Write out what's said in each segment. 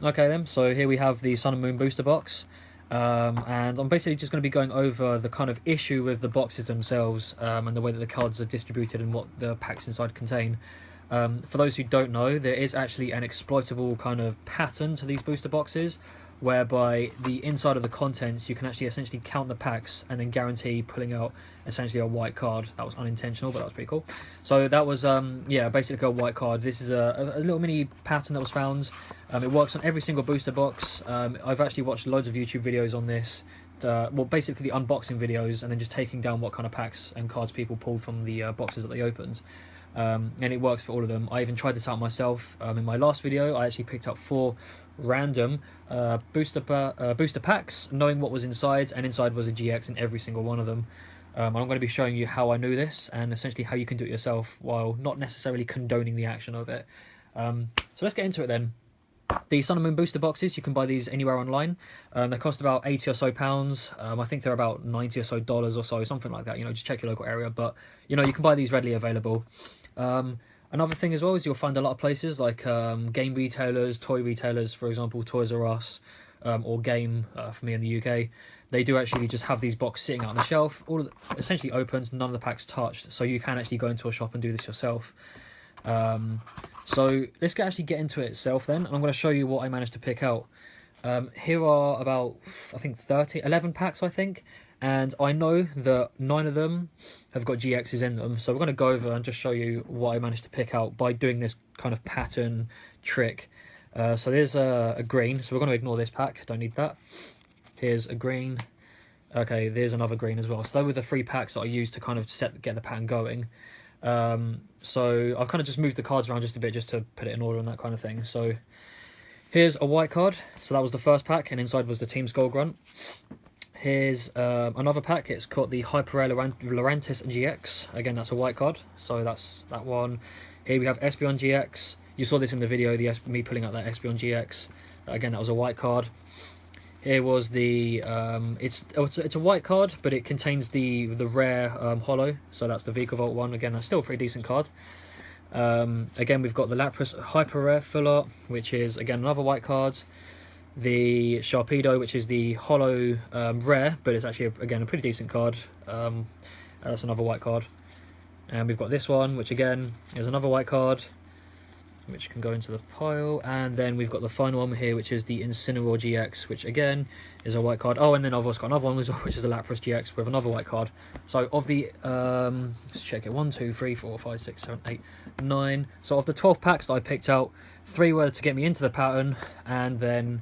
Okay then, so here we have the Sun and Moon booster box. And I'm basically just going to be going over the kind of issue with the boxes themselves, and the way that the cards are distributed and what the packs inside contain. For those who don't know, there is actually an exploitable kind of pattern to these booster boxes, whereby the inside of the contents you can actually essentially count the packs and then guarantee pulling out essentially a white card. That was unintentional, but that was pretty cool. So that was yeah, basically a white card. This is a little mini pattern that was found. It works on every single booster box. I've actually watched loads of YouTube videos on this. Well, basically the unboxing videos, and then just taking down what kind of packs and cards people pulled from the boxes that they opened. And it works for all of them. I even tried this out myself. In my last video, I actually picked up 4 random booster packs, knowing what was inside, and inside was a GX in every single one of them. I'm going to be showing you how I knew this, and essentially how you can do it yourself, while not necessarily condoning the action of it. So let's get into it then. The Sun and Moon booster boxes, you can buy these anywhere online. They cost about £80 or so. I think they're about $90 or so, something like that. You know, just check your local area. But you know, you can buy these readily available. Another thing as well is you'll find a lot of places like game retailers, toy retailers, for example, Toys R Us, or Game for me in the UK. They do actually just have these boxes sitting out on the shelf, all essentially opened, none of the packs touched. So you can actually go into a shop and do this yourself. So let's actually get into it itself then. I'm going to show you what I managed to pick out. Here are about, I think 11 packs I think, and I know that 9 of them have got GXs in them, so we're going to go over and just show you what I managed to pick out by doing this kind of pattern trick. So there's a green, so we're going to ignore this pack, don't need that. Here's a green. Okay, there's another green as well. So they were the 3 packs that I used to kind of get the pattern going. So I've kind of just moved the cards around just a bit just to put it in order and that kind of thing. So here's a white card, so that was the first pack, and inside was the Team Skullgrunt. Here's another pack, it's got the Hyper Rare Lurantis GX, again that's a white card, so that's that one. Here we have Espeon GX, you saw this in the video, me pulling out that Espeon GX, again that was a white card. Here was the it's a white card, but it contains the rare holo, so that's the Vikavolt one. Again, that's still a pretty decent card. Again, we've got the Lapras Hyper Rare Full Art, which is again another white card. The Sharpedo, which is the holo rare, but it's actually again a pretty decent card. That's another white card. And we've got this one, which again is another white card, which can go into the pile. And then we've got the final one here, which is the Incineroar GX, which again is a white card. Oh, and then I've also got another one as well, which is the Lapras GX with another white card. So of the let's check it, 1 2 3 4 5 6 7 8 9, so of the 12 packs that I picked out, 3 were to get me into the pattern, and then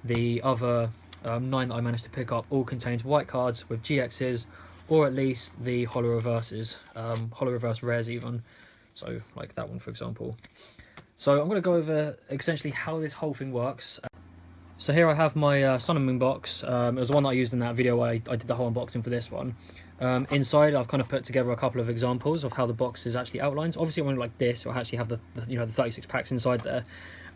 the other 9 that I managed to pick up all contained white cards with GXs, or at least the holo reverses, holo reverse rares even, so like that one for example. So I'm going to go over essentially how this whole thing works. So here I have my Sun and Moon box. It was the one that I used in that video where I did the whole unboxing for this one. Inside I've kind of put together a couple of examples of how the box is actually outlined. Obviously it won't like this, it'll actually have the you know, the 36 packs inside there.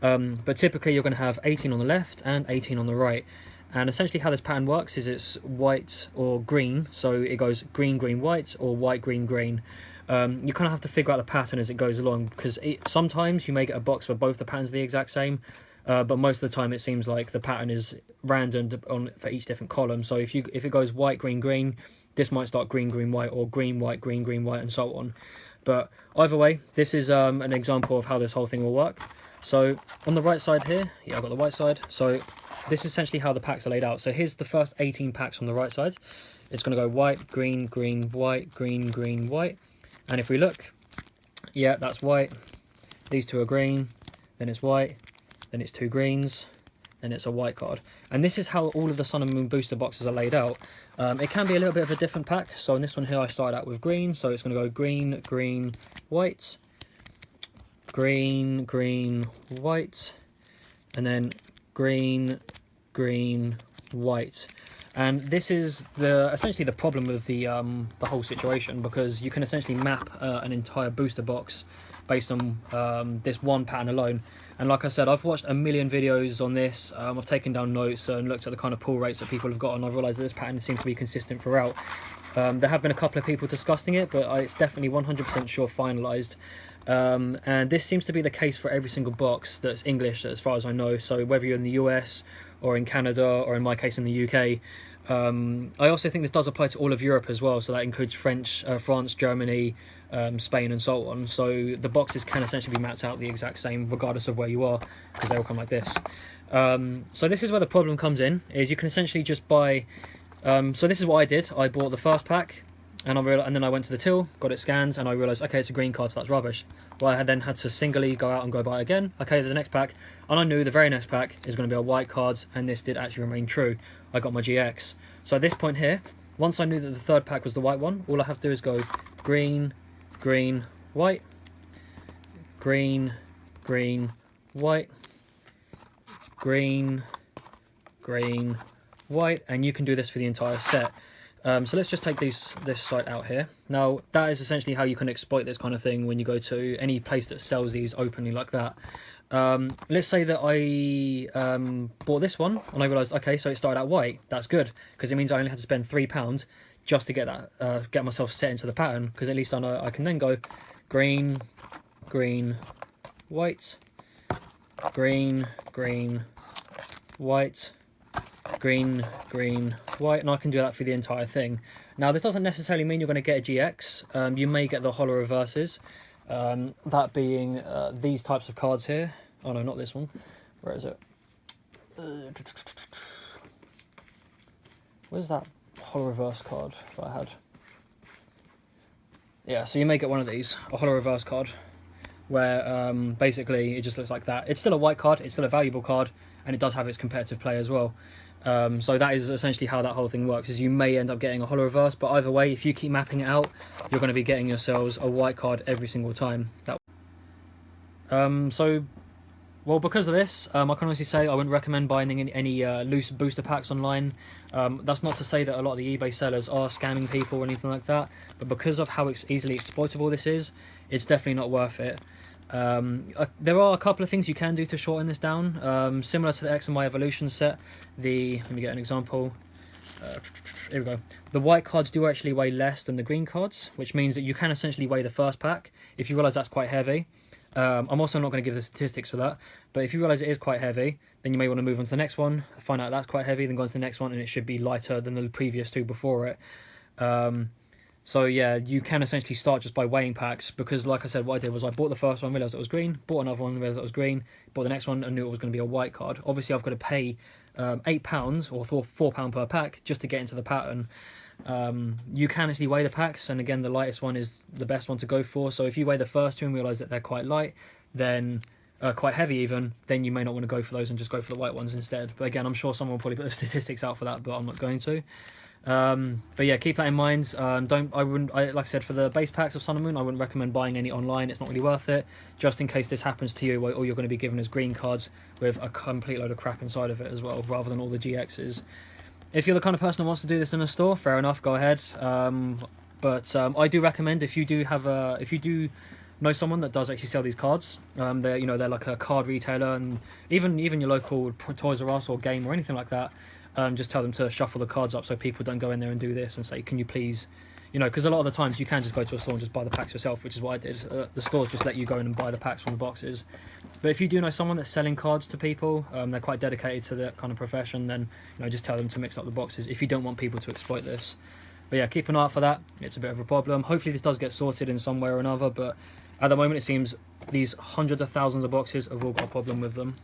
But typically you're going to have 18 on the left and 18 on the right. And essentially how this pattern works is it's white or green. So it goes green, green, white, or white, green, green. You kind of have to figure out the pattern as it goes along, because sometimes you may get a box where both the patterns are the exact same, but most of the time it seems like the pattern is random for each different column. So if it goes white, green, green, this might start green, green, white, or green, white, green, green, white, and so on. But either way, this is an example of how this whole thing will work. So on the right side here, yeah, I've got the white side. So this is essentially how the packs are laid out. So here's the first 18 packs on the right side. It's going to go white, green, green, white, green, green, white. And if we look, yeah, that's white. These 2 are green, then it's white, then it's 2 greens, then it's a white card. And this is how all of the Sun and Moon booster boxes are laid out. It can be a little bit of a different pack. So in this one here, I started out with green, so it's going to go green, green, white, green, green, white, and then green, green, white. And this is essentially the problem with the whole situation, because you can essentially map an entire booster box based on this one pattern alone. And like I said, I've watched a million videos on this. I've taken down notes and looked at the kind of pull rates that people have got, and I've realised that this pattern seems to be consistent throughout. There have been a couple of people discussing it, but it's definitely 100% sure finalised. And this seems to be the case for every single box that's English as far as I know. So whether you're in the US or in Canada or in my case in the UK, I also think this does apply to all of Europe as well. So that includes French, France, Germany, Spain and so on. So the boxes can essentially be mapped out the exact same regardless of where you are, because they all come like this. So this is where the problem comes in, is you can essentially just buy, so this is what I did. I bought the first pack and then I went to the till, got it scanned, and I realised, okay, it's a green card, so that's rubbish. Well, I then had to singly go out and go buy it again. Okay, the next pack, and I knew the very next pack is going to be a white card, and this did actually remain true. I got my GX. So at this point here, once I knew that the third pack was the white one, all I have to do is go green, green, white, green, green, white, green, green, white, and you can do this for the entire set. So let's just take this site out here. Now that is essentially how you can exploit this kind of thing when you go to any place that sells these openly like that. Let's say that I bought this one and I realised, okay, so it started out white. That's good, because it means I only had to spend £3 just to get that, get myself set into the pattern, because at least I know I can then go green, green, white, green, green, white, green, green, white, and I can do that for the entire thing. Now this doesn't necessarily mean you're going to get a GX. You may get the holo reverses, that being these types of cards here. Oh no, not this one. Where is it? Where's that holo reverse card that I had? Yeah, so you may get one of these, a holo reverse card, where basically it just looks like that. It's still a white card, it's still a valuable card, and it does have its competitive play as well. So that is essentially how that whole thing works, is you may end up getting a holo reverse, but either way, if you keep mapping it out, you're going to be getting yourselves a white card every single time. Well, because of this, I can honestly say I wouldn't recommend buying any loose booster packs online. That's not to say that a lot of the eBay sellers are scamming people or anything like that, but because of how easily exploitable this is, it's definitely not worth it. There are a couple of things you can do to shorten this down, similar to the X and Y Evolution set. Let me get an example. Here we go. The white cards do actually weigh less than the green cards, which means that you can essentially weigh the first pack if you realise that's quite heavy. I'm also not going to give the statistics for that, but if you realise it is quite heavy, then you may want to move on to the next one, find out that's quite heavy, then go on to the next one, and it should be lighter than the previous two before it. So yeah, you can essentially start just by weighing packs, because like I said, what I did was I bought the first one, realised it was green, bought another one, realised it was green, bought the next one and knew it was going to be a white card. Obviously I've got to pay £8 or £4 per pack just to get into the pattern. You can actually weigh the packs, and again the lightest one is the best one to go for. So if you weigh the first two and realise that they're quite light, then quite heavy even, then you may not want to go for those and just go for the white ones instead. But again, I'm sure someone will probably put the statistics out for that, but I'm not going to. But yeah, keep that in mind. Like I said, for the base packs of Sun and Moon, I wouldn't recommend buying any online. It's not really worth it, just in case this happens to you, or you're going to be given as green cards with a complete load of crap inside of it as well, rather than all the GXs. If you're the kind of person who wants to do this in a store, fair enough, go ahead. But I do recommend, if you do know someone that does actually sell these cards, they're like a card retailer, and even your local Toys R Us or Game or anything like that. Just tell them to shuffle the cards up so people don't go in there and do this and say, can you please, because a lot of the times you can just go to a store and just buy the packs yourself, which is what I did. The stores just let you go in and buy the packs from the boxes. But if you do know someone that's selling cards to people, they're quite dedicated to that kind of profession, then just tell them to mix up the boxes if you don't want people to exploit this. But yeah, keep an eye out for that. It's a bit of a problem. Hopefully this does get sorted in some way or another, but at the moment it seems these hundreds of thousands of boxes have all got a problem with them.